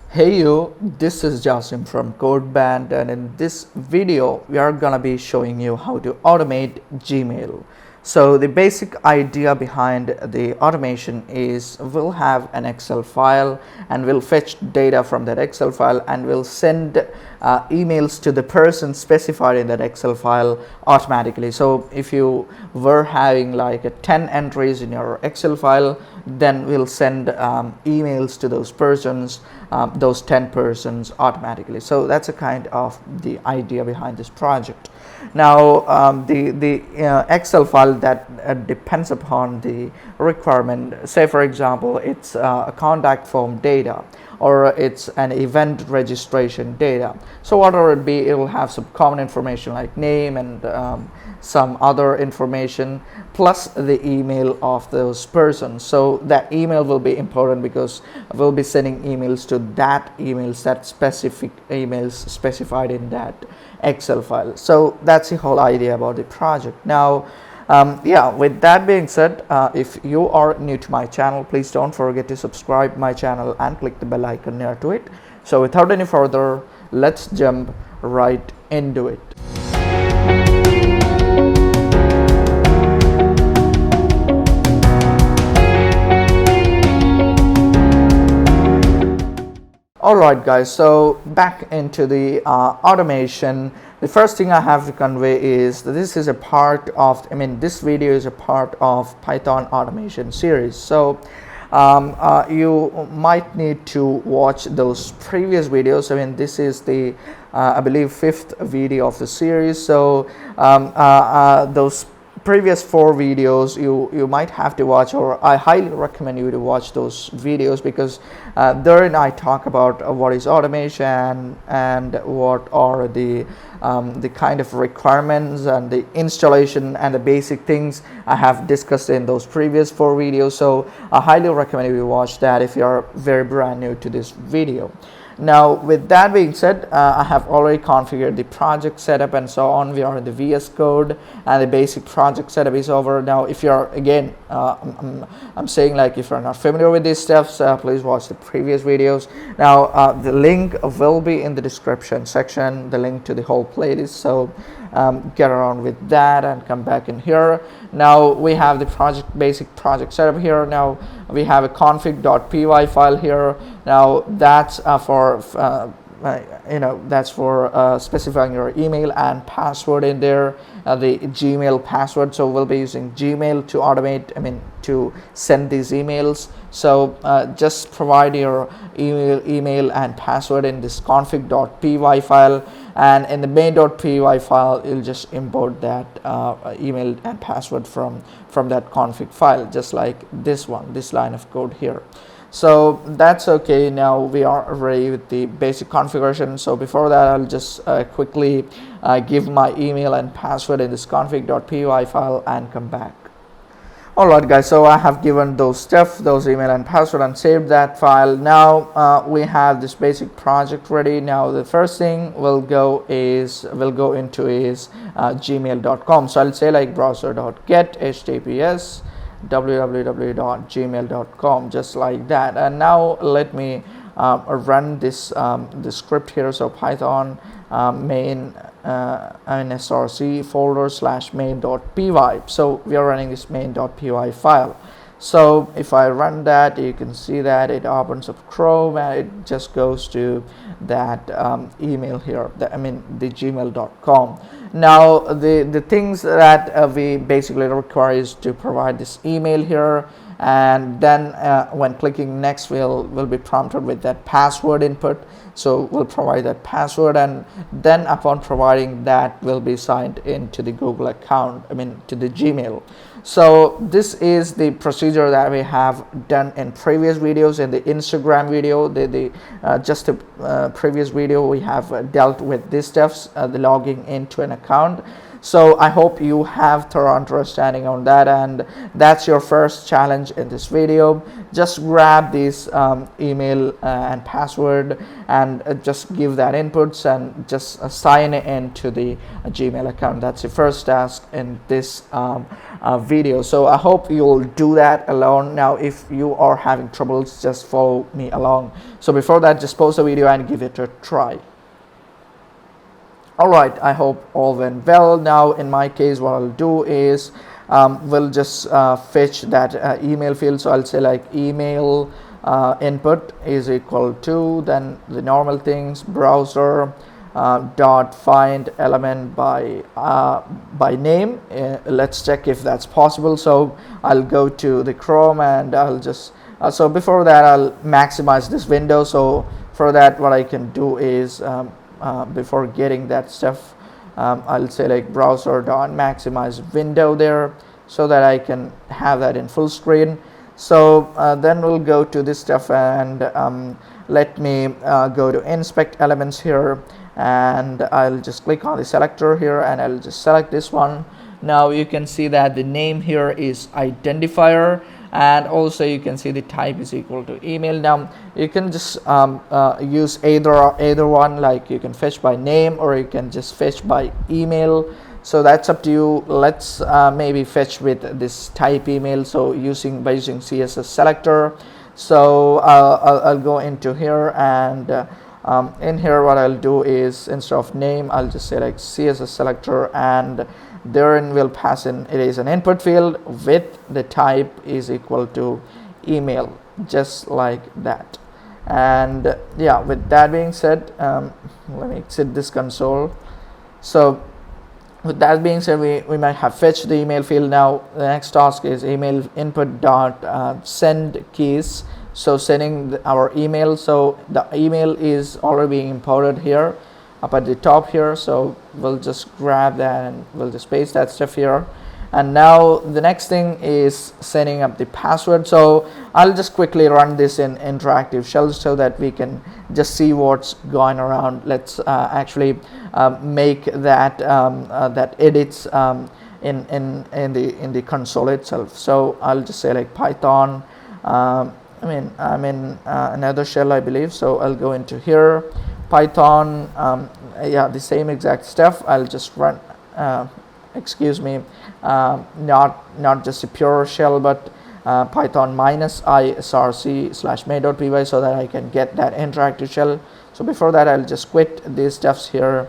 Hey you, this is Jasim from CodeBand, and in this video we are gonna be showing you how to automate Gmail. So the basic idea behind the automation is we'll have an Excel file and we'll fetch data from that Excel file and we'll send emails to the person specified in that Excel file automatically. So if you were having like 10 entries in your Excel file, then we'll send emails to those persons, those 10 persons automatically. So that's a kind of the idea behind this project. Now the Excel file that depends upon the requirement, say for example it's a contact form data or it's an event registration data. So whatever it be, it will have some common information like name and some other information plus the email of those persons. So that email will be important because we'll be sending emails to that specific emails specified in that Excel file. So that's the whole idea about the project. Now with that being said, if you are new to my channel, please don't forget to subscribe my channel and click the bell icon near to it. So without any further, let's jump right into it. Alright guys, so back into the automation. The first thing I have to convey is that this is a part of, this video is a part of Python automation series. So you might need to watch those previous videos. This is the I believe 5th video of the series. So those previous 4 videos you might have to watch, or I highly recommend you to watch those videos, because therein I talk about what is automation and what are the kind of requirements and the installation and the basic things I have discussed in those previous 4 videos. So I highly recommend you to watch that if you are very brand new to this video. Now with that being said, I have already configured the project setup and so on. We are in the VS Code and the basic project setup is over. Now if you're again I'm saying, like, if you're not familiar with these steps, please watch the previous videos. Now the link will be in the description section, the link to the whole playlist. So get around with that and come back in here. Now we have the basic project setup here. Now we have a config.py file here. Now that's for specifying your email and password in there, the Gmail password. So we'll be using Gmail to automate, to send these emails. So just provide your email and password in this config.py file, and in the main.py file you'll just import that email and password from that config file, just like this line of code here. So that's okay. Now we are ready with the basic configuration. So before that, I'll just quickly give my email and password in this config.py file and come back. Alright guys, so I have given those email and password and saved that file. Now we have this basic project ready. Now the first thing we'll go into is gmail.com. So I'll say like browser.get https www.gmail.com, just like that. And now let me run this script here. So Python main src folder /main.py. So we are running this main.py file. So if I run that, you can see that it opens up Chrome and it just goes to that email here, the gmail.com. Now the things that we basically require is to provide this email here, and then when clicking next we'll be prompted with that password input. So we'll provide that password, and then upon providing that we'll be signed into the Google account, to the Gmail. So this is the procedure that we have done in previous videos. In the Instagram video, just a previous video, we have dealt with these steps, the logging into an account. So I hope you have thorough understanding on that, and that's your first challenge in this video. Just grab this email and password and just give that inputs and just sign in to the Gmail account. That's the first task in this video. So I hope you'll do that alone. Now if you are having troubles, just follow me along. So before that, just pause the video and give it a try. Alright, I hope all went well. Now in my case, what I'll do is we'll just fetch that email field. So I'll say like email input is equal to, then the normal things, browser dot find element by name. Let's check if that's possible. So I'll go to the Chrome and I'll just so before that I'll maximize this window. So for that, what I can do is before getting that stuff, I'll say like browser dot maximize window there, so that I can have that in full screen. So then we'll go to this stuff and let me go to inspect elements here, and I'll just click on the selector here and I'll just select this one. Now you can see that the name here is identifier, and also you can see the type is equal to email. Now you can just use either one, like you can fetch by name or you can just fetch by email. So that's up to you. Let's maybe fetch with this type email, so using CSS selector. So I'll go into here, and in here what I'll do is instead of name I'll just say like CSS selector, and therein we'll pass in, it is an input field with the type is equal to email, just like that. And yeah, with that being said, let me exit this console. So with that being said, we might have fetched the email field. Now the next task is email input dot send keys, so sending our email. So the email is already being imported here up at the top here, so we'll just grab that and we'll just paste that stuff here. And now the next thing is setting up the password. So I'll just quickly run this in interactive shell so that we can just see what's going around. Let's actually make that that edits in the console itself. So I'll just say like Python. I'm in another shell, I believe. So I'll go into here, Python. Yeah, the same exact stuff. I'll just run. Excuse me, not just a pure shell, but Python -i src / main.py, so that I can get that interactive shell. So before that, I'll just quit these stuffs here,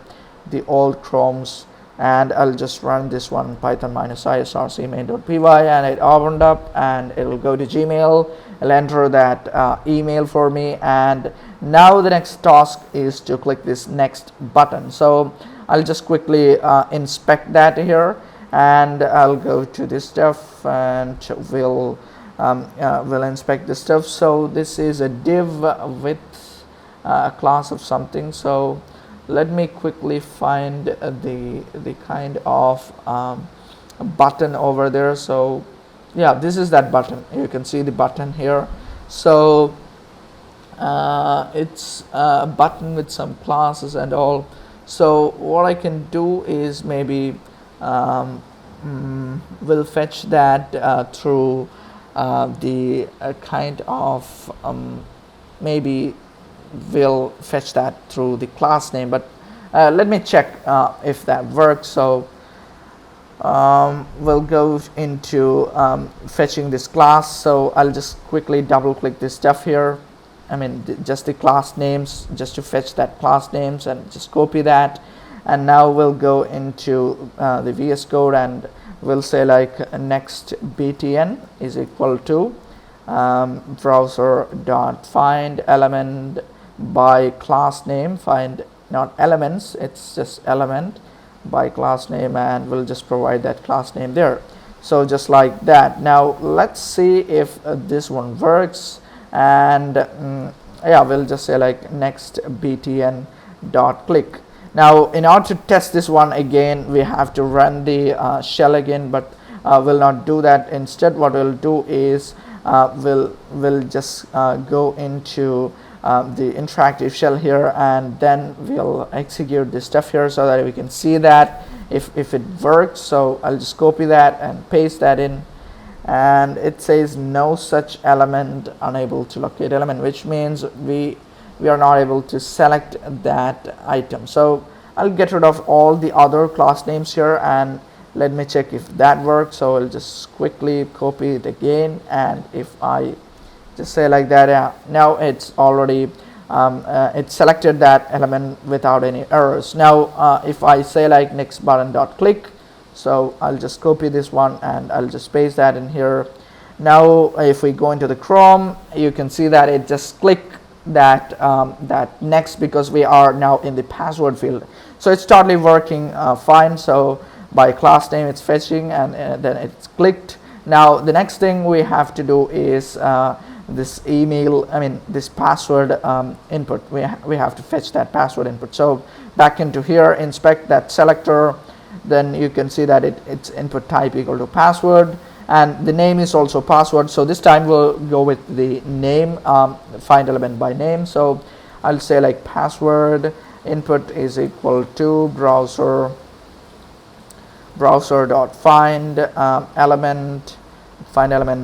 the old chromes, and I'll just run this one, Python -i src main.py, and it opened up and it will go to Gmail. I'll enter that email for me, and now the next task is to click this next button. So I'll just quickly inspect that here, and I'll go to this stuff and we'll inspect this stuff. So this is a div with a class of something. So let me quickly find the kind of button over there. So yeah, this is that button. You can see the button here. So it's a button with some classes and all. So what I can do is maybe we'll fetch that through the kind of maybe we'll fetch that through the class name, but let me check if that works. So we'll go into fetching this class. So I'll just quickly double click this stuff here. Just the class names, just to fetch that class names, and just copy that. And now we'll go into the VS Code, and we'll say like next btn is equal to browser dot find element by class name, find not elements, it's just element by class name, and we'll just provide that class name there. So just like that. Now let's see if this one works. And yeah, we'll just say like next btn dot click. Now in order to test this one again, we have to run the shell again, but we'll not do that. Instead, what we'll do is we'll just go into the interactive shell here, and then we'll execute this stuff here so that we can see that if it works. So I'll just copy that and paste that in, and it says no such element, unable to locate element, which means we are not able to select that item. So I'll get rid of all the other class names here, and let me check if that works. So I'll just quickly copy it again, and if I just say like that, now it's already it selected that element without any errors. Now if I say like next button dot click, so I'll just copy this one and I'll just paste that in here. Now if we go into the Chrome, you can see that it just clicked that that next, because we are now in the password field. So it's totally working fine. So by class name it's fetching, and then it's clicked. Now the next thing we have to do is this email, this password input. We have to fetch that password input. So back into here, inspect that selector, then you can see that it's input type equal to password, and the name is also password. So this time we'll go with the name, find element by name. So I'll say like password input is equal to browser dot find element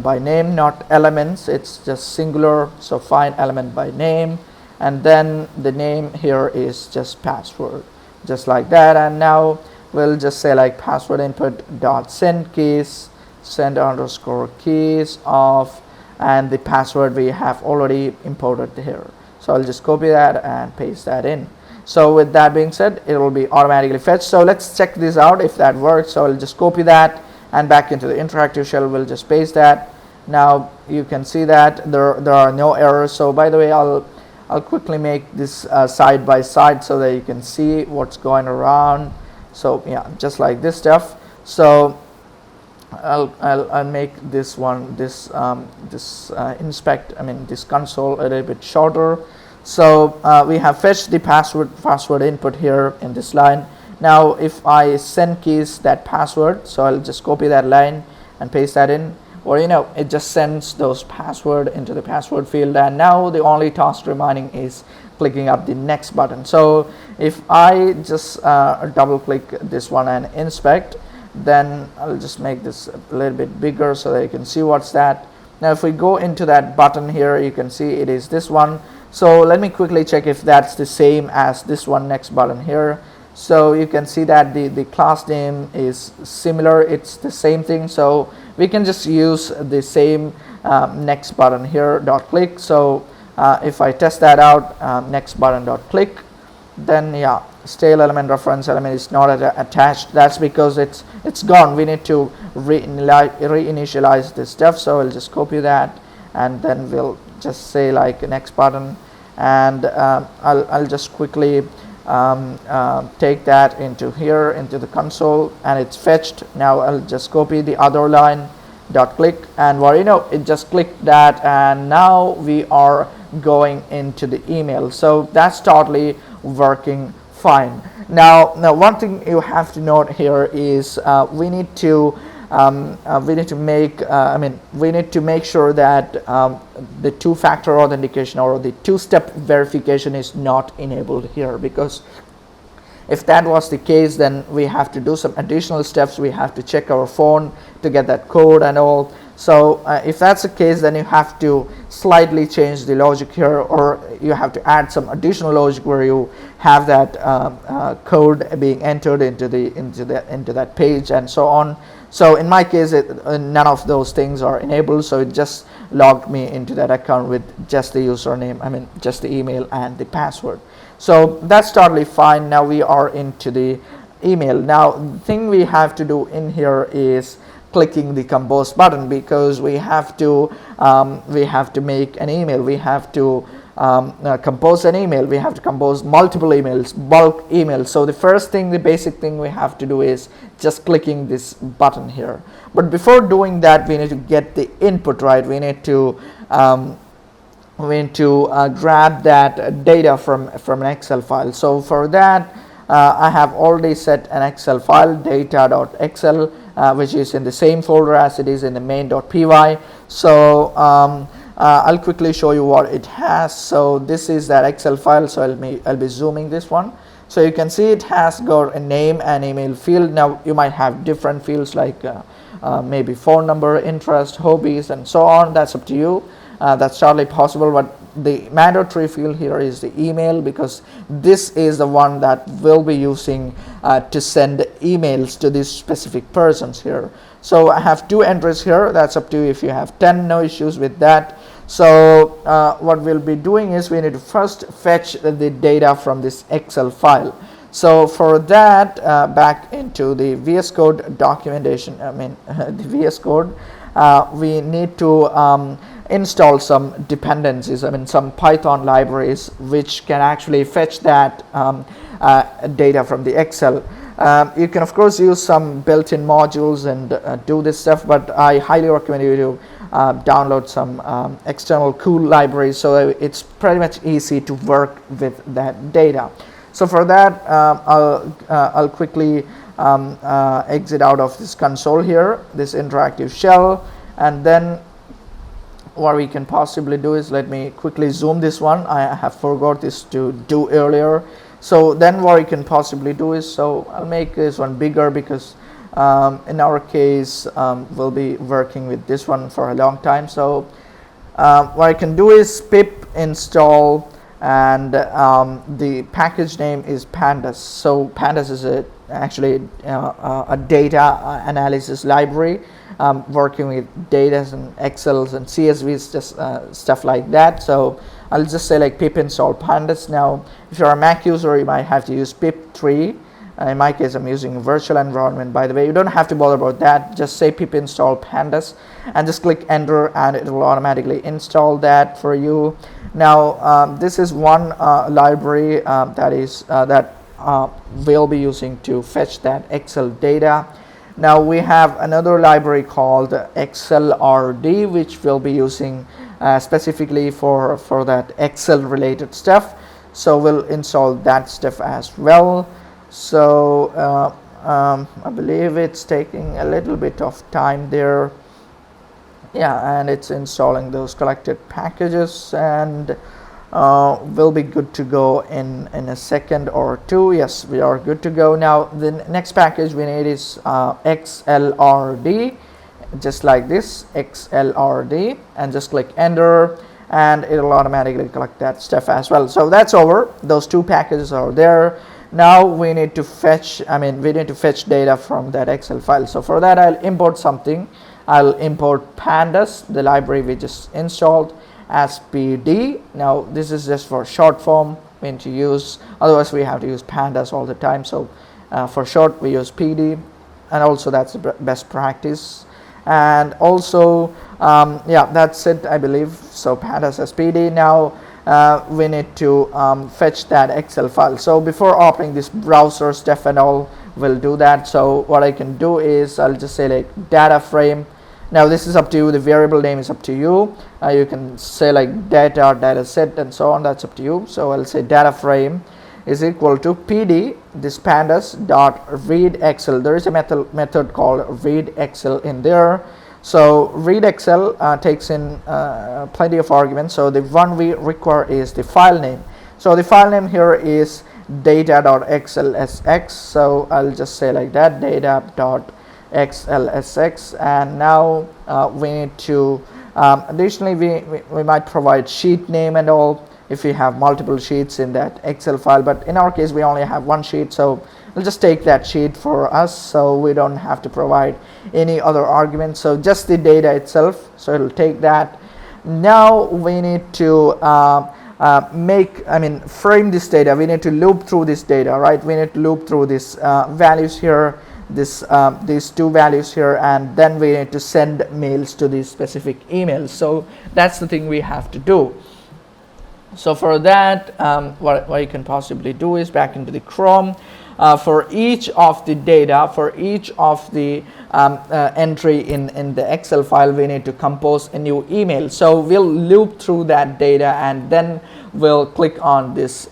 by name, not elements, it's just singular. So find element by name, and then the name here is just password, just like that. And now we'll just say like password input dot send keys, send underscore keys of, and the password we have already imported here. So I'll just copy that and paste that in. So with that being said, it will be automatically fetched. So let's check this out if that works. So I'll just copy that, and back into the interactive shell we'll just paste that. Now you can see that there are no errors. So by the way, I'll quickly make this side by side so that you can see what's going around. So yeah, just like this stuff. So I'll make this one, this this console a little bit shorter. So we have fetched the password input here in this line. Now if I send keys that password, so I'll just copy that line and paste that in, or it just sends those password into the password field. And now the only task remaining is clicking up the next button. So if I just double click this one and inspect, then I'll just make this a little bit bigger so that you can see what's that. Now if we go into that button here, you can see it is this one. So let me quickly check if that's the same as this one, next button here. So you can see that the class name is similar, it's the same thing. So we can just use the same next button here dot click. So if I test that out, next button dot click, then yeah, stale element reference element is not attached. That's because it's gone. We need to reinitialize this stuff. So I'll just copy that, and then we'll just say like next button, and I'll just quickly take that into here into the console, and it's fetched. Now I'll just copy the other line dot click, and it just clicked that, and now we are going into the email. So that's totally working fine. Now one thing you have to note here is we need to make sure that the two-factor authentication or the two-step verification is not enabled here, because if that was the case, then we have to do some additional steps. We have to check our phone to get that code and all. So if that's the case, then you have to slightly change the logic here, or you have to add some additional logic where you have that code being entered into that page and so on. So in my case, none of those things are enabled, so it just logged me into that account with just the username, just the email and the password. So that's totally fine. Now we are into the email. Now the thing we have to do in here is clicking the compose button, because we have to make an email. We have to compose an email. We have to compose multiple emails, bulk emails. So the first thing, the basic thing we have to do is just clicking this button here. But before doing that, we need to get the input right. We need to grab that data from an Excel file. So for that, I have already set an Excel file, data.excel, which is in the same folder as it is in the main.py. So I'll quickly show you what it has. So this is that Excel file. So I'll be zooming this one. So you can see it has got a name and email field. Now you might have different fields like maybe phone number, interest, hobbies, and so on. That's up to you. That's totally possible, but the mandatory field here is the email, because this is the one that we'll be using to send emails to these specific persons here. So I have 2 entries here. That's up to you. If you have 10, no issues with that. So what we'll be doing is we need to first fetch the data from this Excel file. So for that, back into the VS Code documentation, the VS Code, we need to install some dependencies, some Python libraries which can actually fetch that data from the Excel. You can of course use some built-in modules and do this stuff, but I highly recommend you to download some external cool libraries, so it's pretty much easy to work with that data. So for that, I'll quickly exit out of this console here, this interactive shell, and then what we can possibly do is, let me quickly zoom this one. I have forgot this to do earlier. So then what we can possibly do is, so I'll make this one bigger, because in our case we'll be working with this one for a long time. So what I can do is pip install, and the package name is pandas. So pandas is actually a data analysis library, working with data and Excels and CSVs, just stuff like that. So I'll just say like pip install pandas. Now if you're a Mac user, you might have to use pip3. In my case, I'm using virtual environment, by the way. You don't have to bother about that. Just say pip install pandas and just click enter, and it will automatically install that for you. Now this is one library that we'll be using to fetch that Excel data. Now we have another library called XLRD, which we'll be using specifically for that Excel related stuff. So we'll install that stuff as well. So I believe it's taking a little bit of time there. Yeah, and it's installing those collected packages, and we'll be good to go in a second or two. Yes, we are good to go. Now the next package we need is XLRD, just like this, XLRD, and just click enter, and it will automatically collect that stuff as well. So that's over. Those 2 packages are there. Now we need to fetch data from that Excel file. So for that, I'll import something. I'll import pandas, the library we just installed, as PD. Now this is just for short form we need to use, otherwise we have to use pandas all the time. So for short we use PD, and also that's the best practice. And also yeah, that's it, I believe. So pandas as PD. Now we need to fetch that Excel file. So before opening this browser stuff and all, we'll do that. So what I can do is, I'll just say like data frame. Now this is up to you, the variable name is up to you. You can say like data, data set, and so on. That's up to you. So I'll say data frame is equal to PD, this pandas dot read Excel. There is a method called read Excel in there. So read Excel takes in plenty of arguments. So the one we require is the file name. So the file name here is data.xlsx. So I'll just say like that, data.xlsx. And now we need to additionally we might provide sheet name and all if we have multiple sheets in that Excel file, but in our case we only have one sheet, so we'll just take that sheet for us, so we don't have to provide any other arguments. So just the data itself, so it'll take that. Now we need to frame this data. We need to loop through this data, right? We need to loop through these values here, these 2 values here, and then we need to send mails to these specific emails. So that's the thing we have to do. So for that, what you can possibly do is, back into the Chrome, for each of the data, for each of the entry in the Excel file, we need to compose a new email. So we'll loop through that data, and then we'll click on this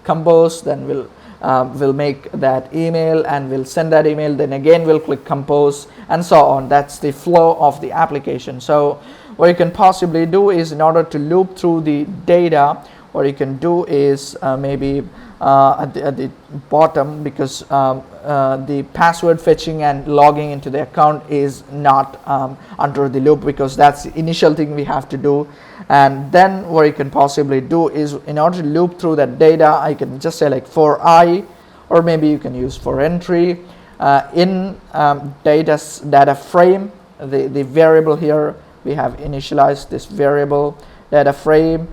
compose, then we'll make that email and we'll send that email, then again we'll click compose, and so on. That's the flow of the application. So what you can possibly do is, in order to loop through the data, what you can do is maybe at the bottom, because the password fetching and logging into the account is not under the loop, because that's the initial thing we have to do. And then what you can possibly do is, in order to loop through that data, I can just say like for I, or maybe you can use for entry in data frame, the variable here, we have initialized this variable data frame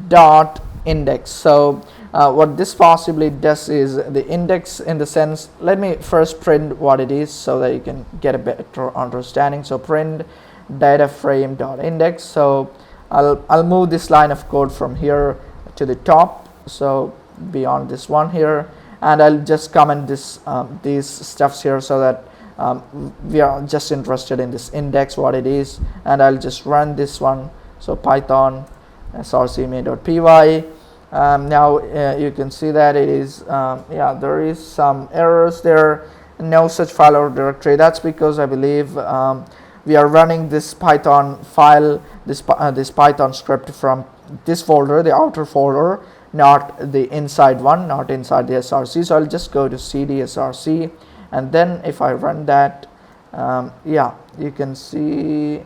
dot index. So what this possibly does is the index, in the sense, let me first print what it is so that you can get a better understanding. So print data frame dot index. So I'll move this line of code from here to the top, so beyond this one here, and I'll just comment this these stuffs here, so that we are just interested in this index, what it is, and I'll just run this one. So Python src.py. Now you can see that it is yeah, there is some errors there, no such file or directory. That's because I believe we are running this Python file, this Python script from this folder, the outer folder, not the inside one, not inside the src. So I'll just go to cd src, and then if I run that, yeah, you can see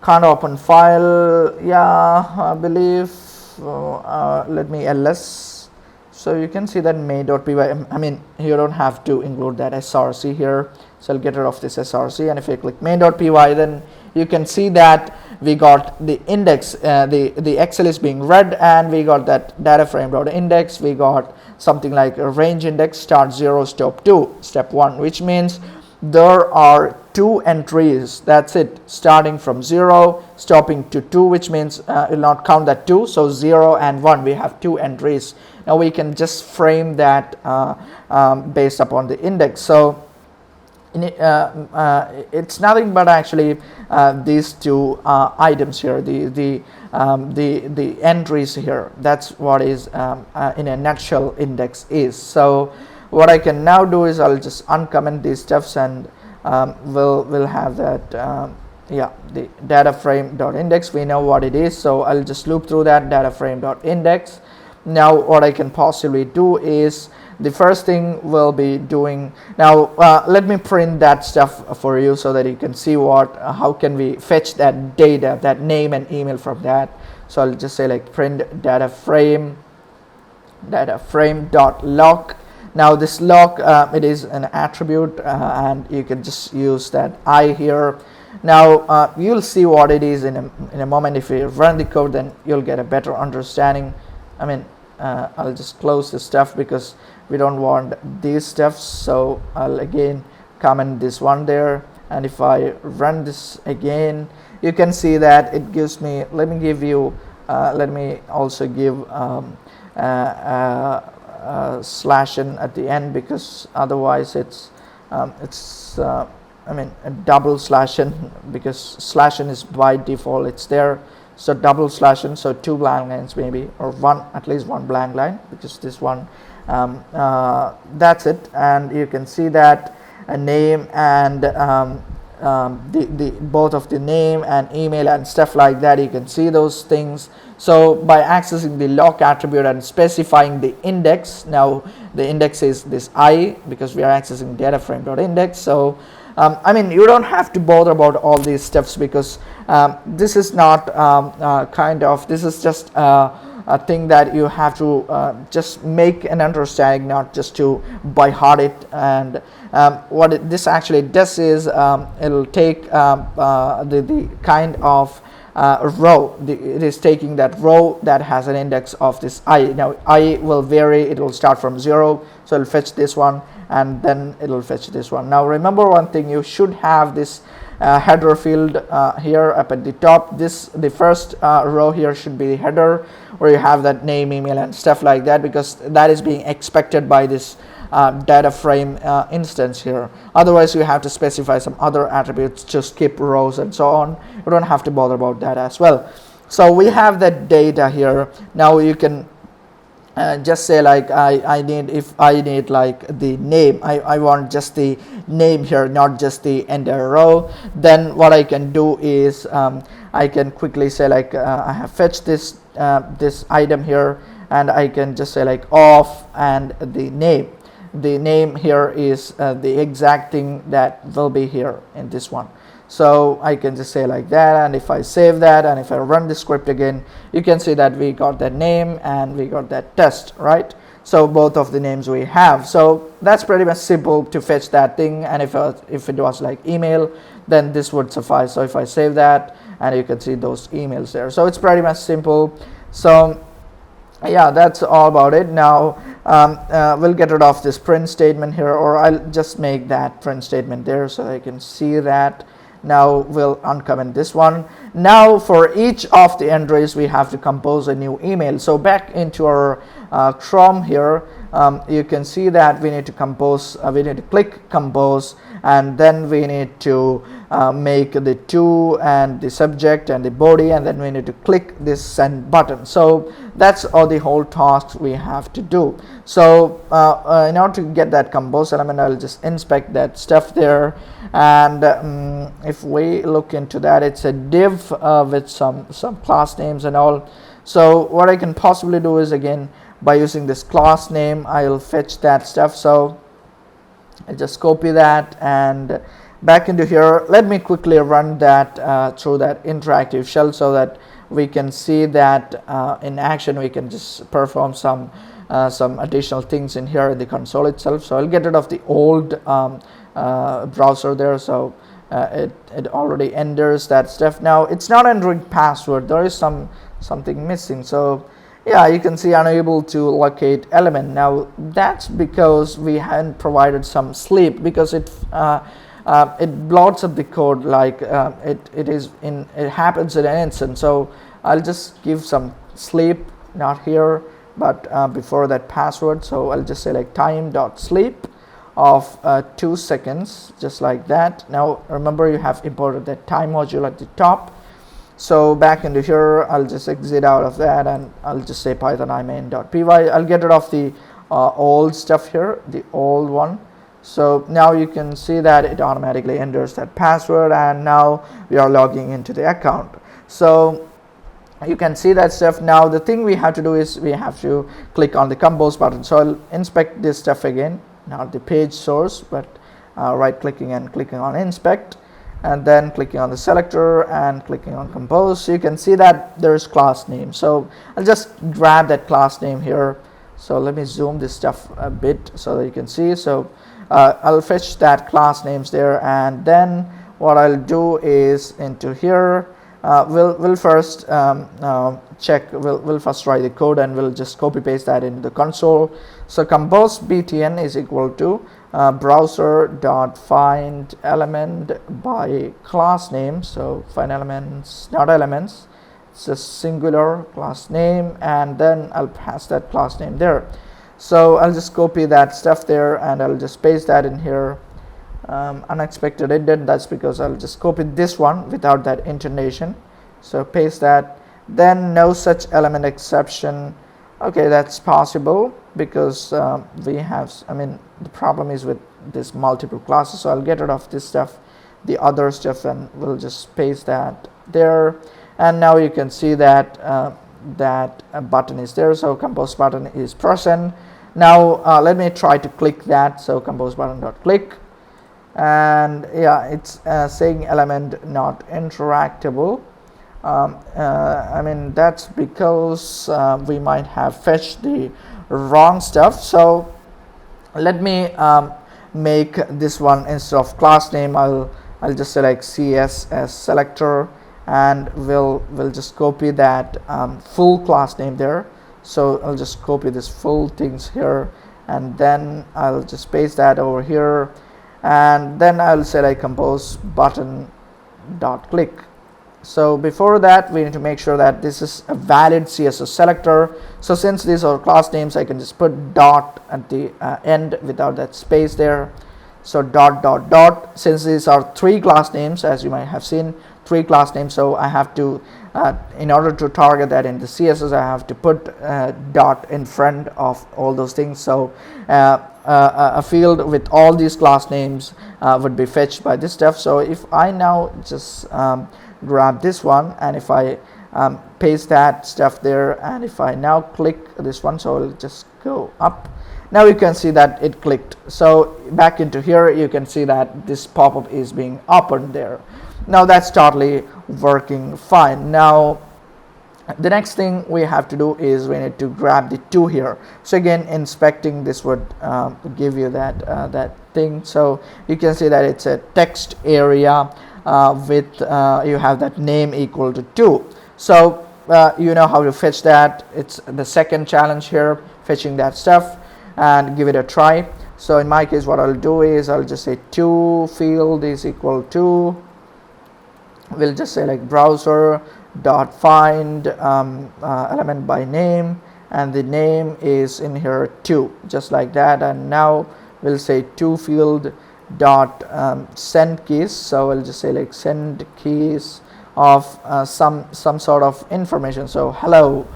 can't open file. Yeah, I believe let me ls. So you can see that main.py, I mean, you don't have to include that src here. So I'll get rid of this src, and if I click main.py, then you can see that we got the index, the Excel is being read, and we got that data frame.index. We got something like a range index, start 0, stop 2, step 1, which means there are 2 entries. That's it, starting from 0, stopping to 2, which means it will not count that 2. So 0 and 1, we have 2 entries. Now we can just frame that based upon the index. So it's nothing but actually these 2 items here, the entries here. That's what is in a nutshell index is. So what I can now do is I'll just uncomment these stuffs, and we'll have that yeah, the data frame dot index. We know what it is, so I'll just loop through that data frame dot index. Now what I can possibly do is, the first thing we'll be doing now, let me print that stuff for you so that you can see what how can we fetch that data, that name and email from that. So I'll just say like print data frame dot lock. Now this lock, it is an attribute, and you can just use that I here. Now you'll see what it is in a moment. If you run the code, then you'll get a better understanding. I mean, I'll just close this stuff because we don't want these stuffs. So I'll again comment this one there, and if I run this again, you can see that it gives me, let me give you let me also give slash n at the end, because otherwise it's I mean a double slash n, because slash n is by default, it's there. So double slash n, so 2 blank lines maybe, or one, at least 1 blank line, because this one that's it. And you can see that a name and the both of the name and email and stuff like that, you can see those things. So by accessing the lock attribute and specifying the index, now the index is this I, because we are accessing data frame.index. So I mean, you don't have to bother about all these steps, because this is not this is just a thing that you have to just make an understanding, not just to by heart it. And what this actually does is it'll take the kind of row, it is taking that row that has an index of this I. Now I will vary, it will start from 0, so it'll fetch this one, and then it'll fetch this one. Now remember one thing, you should have this header field here up at the top. The first row here should be the header, where you have that name, email and stuff like that, because that is being expected by this data frame instance here. Otherwise you have to specify some other attributes to skip rows and so on. You don't have to bother about that as well. So we have that data here. Now you can just say like I need, if I need like the name, I want just the name here, not just the entire row, then what I can do is I can quickly say like I have fetched this this item here, and I can just say like off, and the name here is the exact thing that will be here in this one. So I can just say like that, and if I save that and if I run the script again, you can see that we got that name and we got that test, right? So both of the names we have. So that's pretty much simple to fetch that thing, and if it was like email, then this would suffice. So if I save that, and you can see those emails there. So it's pretty much simple. So yeah, that's all about it. Now we'll get rid of this print statement here, or I'll just make that print statement there so I can see that. Now we'll uncomment this one. Now for each of the entries we have to compose a new email. So back into our Chrome here, you can see that we need to compose, we need to click compose, and then we need to make the to and the subject and the body, and then we need to click this send button. So that's all the whole tasks we have to do. So in order to get that compose element, I'll just inspect that stuff there, and if we look into that, it's a div with some class names and all. So what I can possibly do is, again, by using this class name, I'll fetch that stuff. So I just copy that and back into here. Let me quickly run that through that interactive shell so that we can see that in action. We can just perform some additional things in here in the console itself. So I'll get rid of the old browser there. So it already enters that stuff. Now it's not entering password. There is something missing. So yeah, you can see unable to locate element. Now that's because we hadn't provided some sleep, because it bloats up the code, like it happens in an instant. So I'll just give some sleep, not here but before that password. So I'll just say like time.sleep of 2 seconds, just like that. Now remember, you have imported that time module at the top. So back into here, I'll just exit out of that, and I'll just say python imain.py. I'll get rid of the old stuff here, the old one. So now you can see that it automatically enters that password, and now we are logging into the account. So you can see that stuff. Now the thing we have to do is we have to click on the compose button. So I'll inspect this stuff again, not the page source, but right clicking and clicking on inspect, and then clicking on the selector and clicking on compose. So you can see that there's class name. So I'll just grab that class name here. So let me zoom this stuff a bit so that you can see. So I'll fetch that class names there, and then what I'll do is into here, we'll first check, we'll first write the code, and we'll just copy paste that into the console. So compose btn is equal to browser dot find element by class name. So find elements, not elements, it's a singular class name, and then I'll pass that class name there. So I'll just copy that stuff there, and I'll just paste that in here. Unexpected indent, that's because I'll just copy this one without that indentation. So paste that, then no such element exception. Okay, that's possible because we have, the problem is with this multiple classes. So I'll get rid of this stuff, the other stuff, and we'll just paste that there. And now you can see that that button is there. So compose button is present. Now let me try to click that. So compose button dot click, and yeah, it's saying element not interactable. That's because we might have fetched the wrong stuff. So let me make this one, instead of class name, I'll just select CS as selector, and we'll just copy that full class name there. So I'll just copy this full things here, and then I'll just paste that over here, and then I'll select compose button dot click. So before that, we need to make sure that this is a valid CSS selector. So since these are class names, I can just put dot at the end without that space there. So dot dot dot, since these are 3 class names, as you might have seen, three class names, so I have to in order to target that in the CSS, I have to put dot in front of all those things. So a field with all these class names would be fetched by this stuff. So if I now just grab this one, and if I paste that stuff there, and if I now click this one, so I'll just go up. Now you can see that it clicked. So back into here, you can see that this pop-up is being opened there. Now that's totally working fine. Now the next thing we have to do is we need to grab the two here. So again, inspecting this would give you that that thing. So you can see that it's a text area with you have that name equal to 2. So you know how to fetch that. It's the second challenge here, fetching that stuff, and give it a try. So in my case, what I'll do is I'll just say 2 field is equal to, we'll just say like browser dot find element by name, and the name is in here 2, just like that. And now we'll say 2 field dot send keys. So we'll just say like send keys of some sort of information, so hello,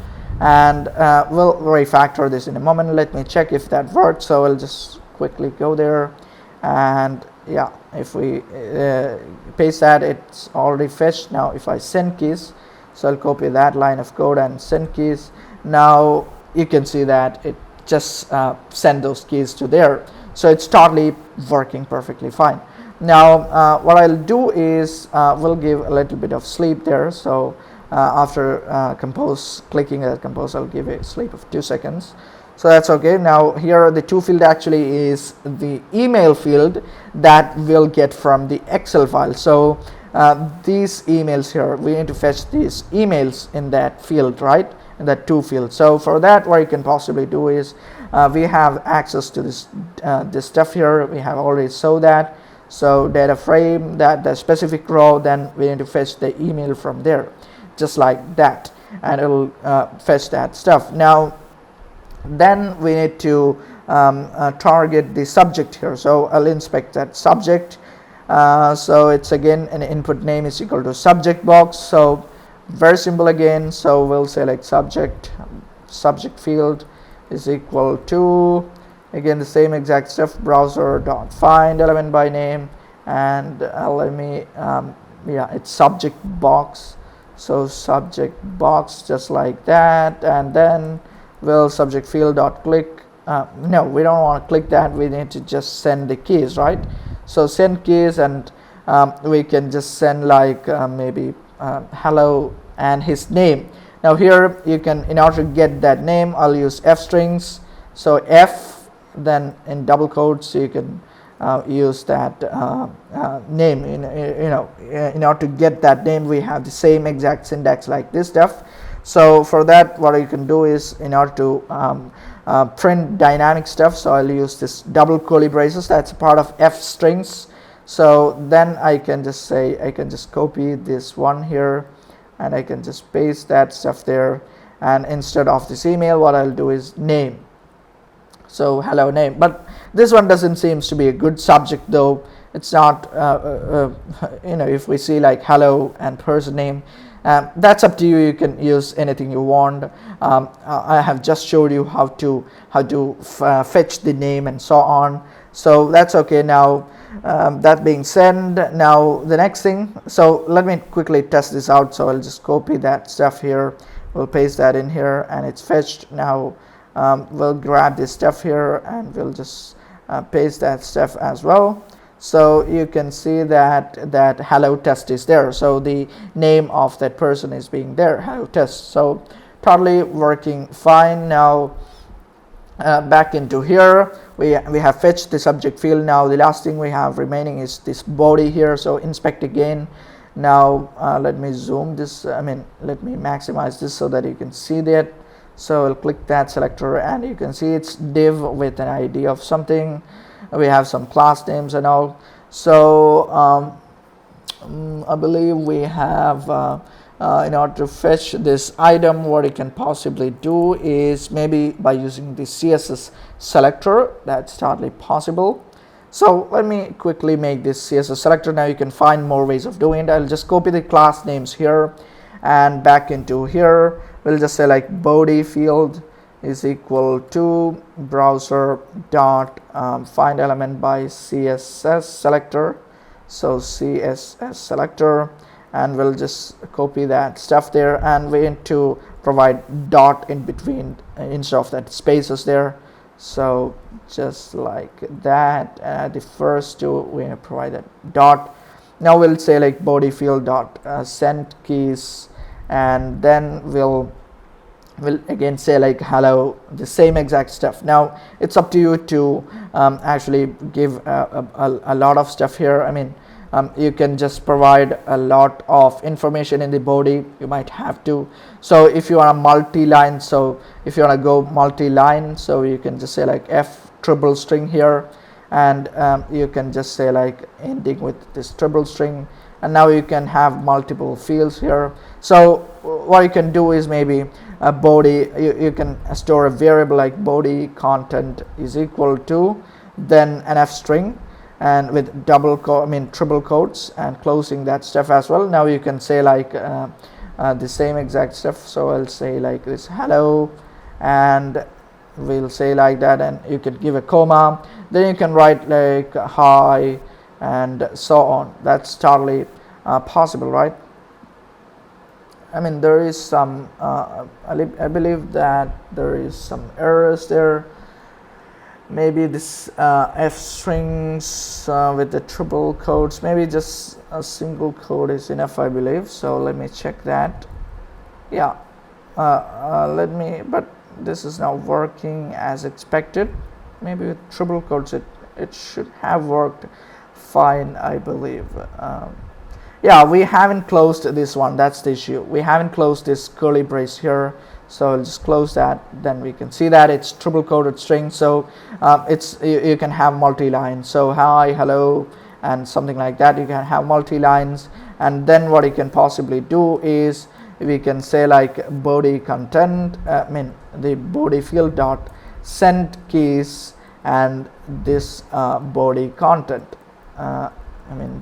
and we'll refactor this in a moment. Let me check if that works. So I'll just quickly go there, and yeah, if we paste that, it's already fetched. Now if I send keys, so I'll copy that line of code and send keys. Now you can see that it just send those keys to there. So it's totally working perfectly fine. Now what I'll do is we'll give a little bit of sleep there. So after compose, clicking that compose, I'll give a sleep of 2 seconds. So that's okay. Now here the 2 field actually is the email field that we'll get from the Excel file. So these emails here, we need to fetch these emails in that field, right, in that 2 field. So for that, what you can possibly do is we have access to this this stuff here. We have already saw that. So data frame, that the specific row, then we need to fetch the email from there, just like that, and it'll fetch that stuff. Now then we need to target the subject here. So I'll inspect that subject. So it's again an input name is equal to subject box. So very simple again. So we'll say like subject field is equal to, again the same exact stuff, browser dot find element by name, and let me yeah, it's subject box. So subject box, just like that, and then we'll subject field dot click. No, we don't want to click that. We need to just send the keys, right? So send keys, and we can just send like maybe hello and his name. Now here you can, in order to get that name, I'll use f strings. So f, then in double quotes, so you can use that name. In order to get that name, we have the same exact syntax like this stuff. So for that, what you can do is, in order to print dynamic stuff, so I'll use this double curly braces. That's part of f strings. So then I can just say, I can just copy this one here, and I can just paste that stuff there, and instead of this email, what I'll do is name. So hello name, but this one doesn't seems to be a good subject though. It's not if we see like hello and person name, that's up to you. You can use anything you want. I have just showed you how to fetch the name and so on, so that's okay. Now that being said, now the next thing, so let me quickly test this out. So I'll just copy that stuff here, we'll paste that in here, and it's fetched. Now we'll grab this stuff here, and we'll just paste that stuff as well. So you can see that hello test is there. So the name of that person is being there, hello test. So totally working fine. Now back into here, we have fetched the subject field. Now the last thing we have remaining is this body here. So inspect again. Now let me zoom this, let me maximize this so that you can see that. So I'll click that selector, and you can see it's div with an ID of something. We have some class names and all. So I believe we have in order to fetch this item, what you can possibly do is maybe by using the CSS selector. That's totally possible. So let me quickly make this CSS selector. Now you can find more ways of doing it. I'll just copy the class names here and back into here. We'll just say like body field is equal to browser dot find element by CSS selector. So CSS selector, and we'll just copy that stuff there, and we need to provide dot in between instead of that spaces there. So just like that, the first two we provide that dot. Now we'll say like body field dot send keys, and then we'll again say like hello, the same exact stuff. Now it's up to you to actually give a lot of stuff here. I mean, you can just provide a lot of information in the body, you might have to. So if you are a multi-line, so if you want to go multi-line, so you can just say like f triple string here, and you can just say like ending with this triple string, and now you can have multiple fields here. So what you can do is maybe a body, you can store a variable like body content is equal to then an f string, and with triple quotes, and closing that stuff as well. Now you can say like the same exact stuff. So I'll say like this hello, and we'll say like that, and you can give a comma, then you can write like hi, and so on. That's totally possible, right? I mean, there is some I believe that there is some errors there. Maybe this f strings with the triple quotes, maybe just a single quote is enough, I believe. So let me check that. Yeah, but this is now working as expected. Maybe with triple quotes it should have worked fine, I believe. Yeah, we haven't closed this one, that's the issue. We haven't closed this curly brace here, so I'll just close that. Then we can see that it's triple quoted string, so it's you can have multi-line. So hi, hello, and something like that. You can have multi-lines, and then what you can possibly do is we can say like body content, the body field dot send keys, and this body content.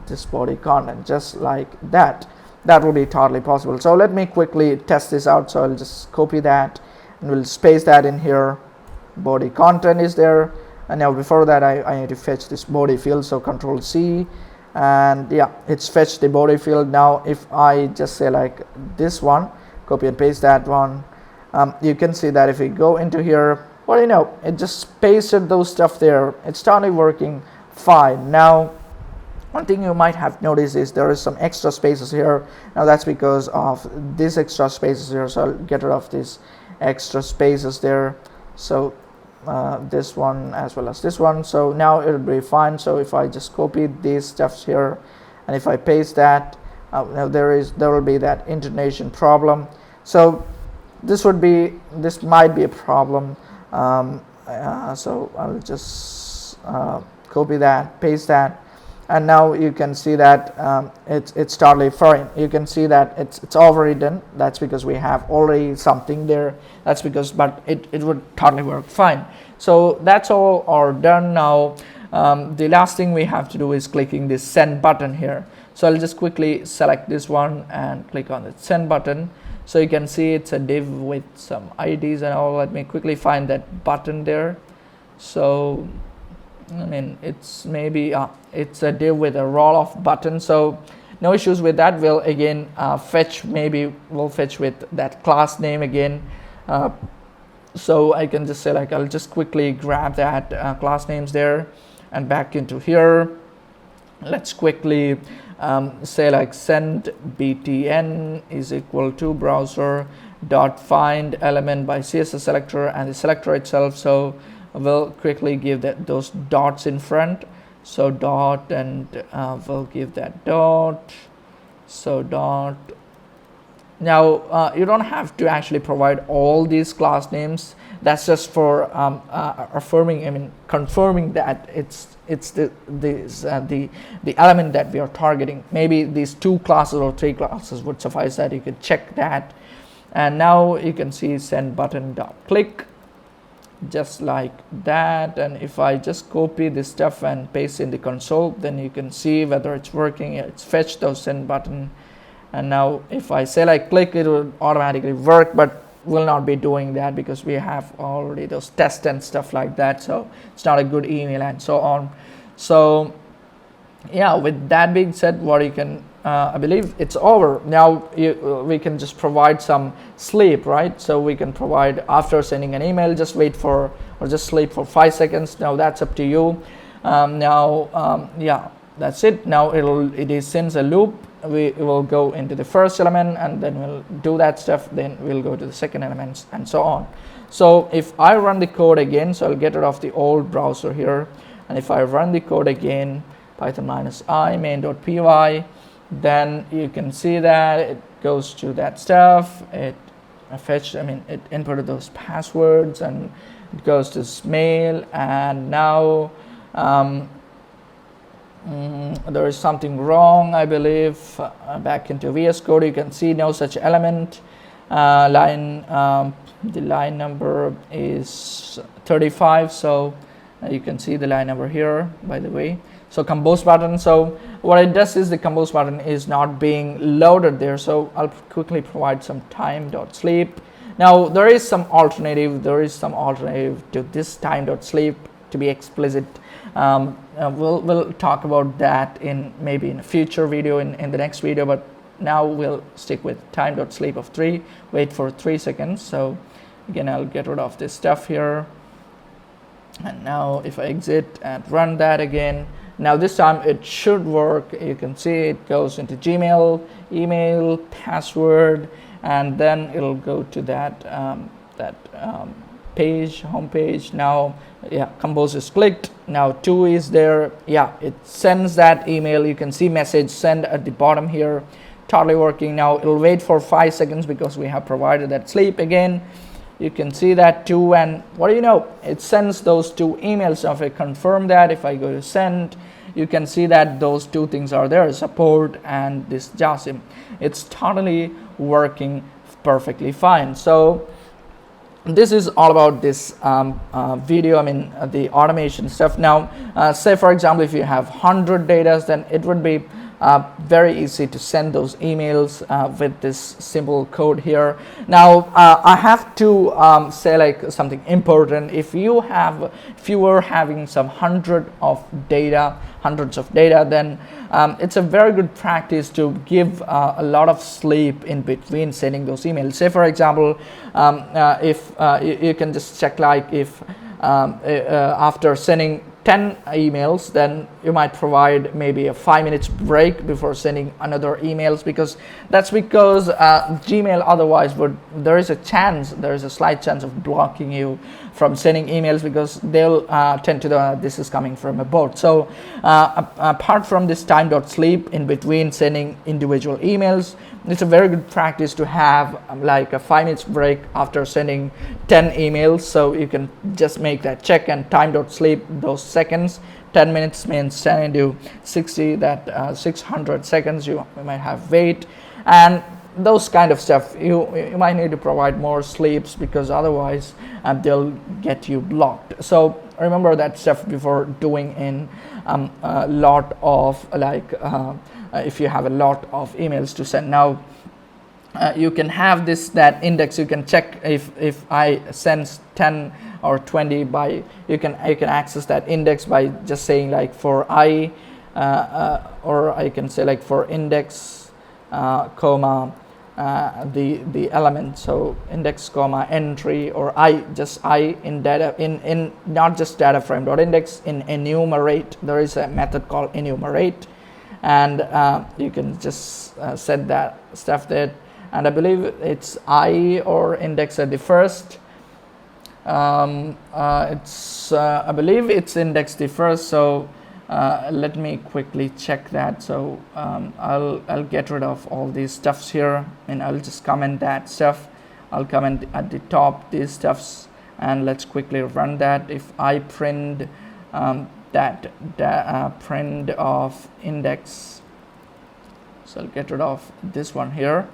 This body content, just like that. That will be totally possible. So let me quickly test this out. So I'll just copy that, and we'll space that in here. Body content is there, and now before that I need to fetch this body field. So Control C, and yeah, it's fetched the body field. Now if I just say like this one, copy and paste that one, you can see that if we go into here, well, it just pasted those stuff there. It's totally working fine. Now one thing you might have noticed is there is some extra spaces here. Now that's because of these extra spaces here, so I'll get rid of these extra spaces there. So this one as well as this one, so now it'll be fine. So if I just copy these stuffs here, and if I paste that, now there will be that intonation problem. So this might be a problem. So I'll just copy that, paste that, and now you can see that it's totally fine. You can see that it's already done. That's because we have already something there. That's because, but it would totally work fine. So that's all are done now. The last thing we have to do is clicking this send button here. So I'll just quickly select this one and click on the send button. So you can see it's a div with some IDs and all. Let me quickly find that button there. So it's maybe it's a div with a roll off button, so no issues with that. We'll again fetch with that class name again. So I can just say like I'll just quickly grab that class names there and back into here. Let's quickly say like send btn is equal to browser dot find element by CSS selector and the selector itself. So we'll quickly give those dots in front. So dot, and we'll give that dot. So dot. Now you don't have to actually provide all these class names. That's just for confirming that it's the element that we are targeting. Maybe these 2 classes or 3 classes would suffice. That you can check that. And now you can see send button dot click. just like that. And if I just copy this stuff and paste in the console, then you can see whether it's working. It's fetched those send button, and now if I say like click, it will automatically work, but will not be doing that because we have already those tests and stuff like that, so it's not a good email and so on. So yeah, with that being said, what you can I believe it's over now. We can just provide some sleep, right? So we can provide, after sending an email, just wait for, or just sleep for 5 seconds. Now that's up to you. Yeah, that's it. Now it is since a loop. We will go into the first element and then we'll do that stuff, then we'll go to the second element and so on. So if I run the code again, so I'll get rid of the old browser here, and if I run the code again, python -i main.py, then you can see that it goes to that stuff. It fetched, it inputted those passwords and it goes to this mail, and now there is something wrong, I believe. Back into VS Code, you can see no such element. The line number is 35, so you can see the line number here, by the way. So compose button, so what it does is the compose button is not being loaded there, so I'll quickly provide some time.sleep. Now there is some alternative to this time.sleep, to be explicit. We'll talk about that in maybe in a future video, in the next video, but now we'll stick with time.sleep of 3. Wait for 3 seconds. So again, I'll get rid of this stuff here, and now if I exit and run that again, now this time it should work. You can see it goes into Gmail, email, password, and then it'll go to that page, home page. Now yeah, compose is clicked. Now 2 is there. Yeah, it sends that email. You can see message send at the bottom here, totally working. Now it'll wait for 5 seconds because we have provided that sleep again. You can see that 2, and what do you know, it sends those 2 emails. So if I confirm that, if I go to send, you can see that those 2 things are there, support and this JASM. It's totally working perfectly fine. So this is all about this video, the automation stuff. Now say for example, if you have 100 data, then it would be very easy to send those emails with this simple code here. Now I have to say like something important. If you were having some hundreds of data, then it's a very good practice to give a lot of sleep in between sending those emails. Say for example, if you can just check, like if after sending 10 emails, then you might provide maybe a 5 minutes break before sending another emails, because Gmail otherwise there is a slight chance of blocking you from sending emails, because they'll tend to know this is coming from a bot. So apart from this time.sleep in between sending individual emails, it's a very good practice to have like a 5 minutes break after sending 10 emails. So you can just make that check, and time.sleep those seconds. 10 minutes means 10 into 60, that 600 seconds you might have wait, and those kind of stuff. You might need to provide more sleeps, because otherwise they'll get you blocked. So remember that stuff before doing in a lot of if you have a lot of emails to send. Now you can have that index. You can check if I send 10 or 20 by, you can access that index by just saying like for I or I can say like for index comma the element, so index comma entry, or just I in data in not just data frame dot index, in enumerate. There is a method called enumerate, and you can just set that stuff there, and I believe it's I or index at the first. I believe it's indexed the first, so let me quickly check that. So I'll get rid of all these stuffs here, and I'll just comment that stuff. I'll comment at the top these stuffs, and let's quickly run that. If I print print of index, so I'll get rid of this one here.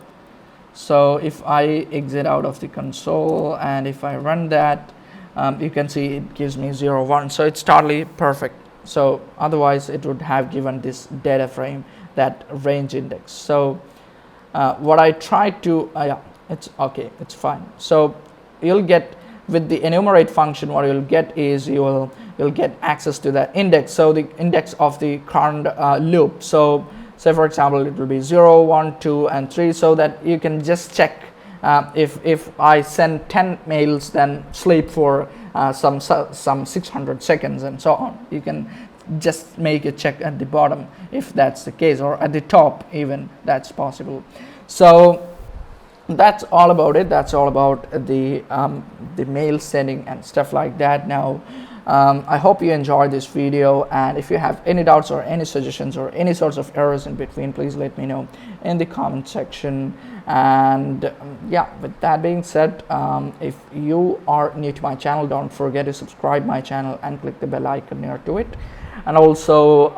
So if I exit out of the console and if I run that, you can see it gives me 0 1, so it's totally perfect. So otherwise it would have given this data frame, that range index. So what I tried to yeah, it's okay, it's fine. So you'll get, with the enumerate function, what you'll get is you'll get access to that index, so the index of the current loop. So say for example it will be 0 1 2 and 3, so that you can just check if I send 10 mails, then sleep for some 600 seconds and so on. You can just make a check at the bottom if that's the case, or at the top even, that's possible. So that's all about it. That's all about the mail sending and stuff like that. Now I hope you enjoyed this video, and if you have any doubts or any suggestions or any sorts of errors in between, please let me know in the comment section. And yeah, with that being said, if you are new to my channel, don't forget to subscribe my channel and click the bell icon near to it. And also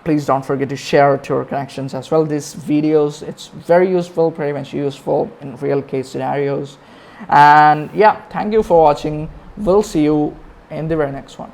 please don't forget to share it to your connections as well. These videos, it's very useful, pretty much useful in real case scenarios. And yeah, thank you for watching. We'll see you in the very next one.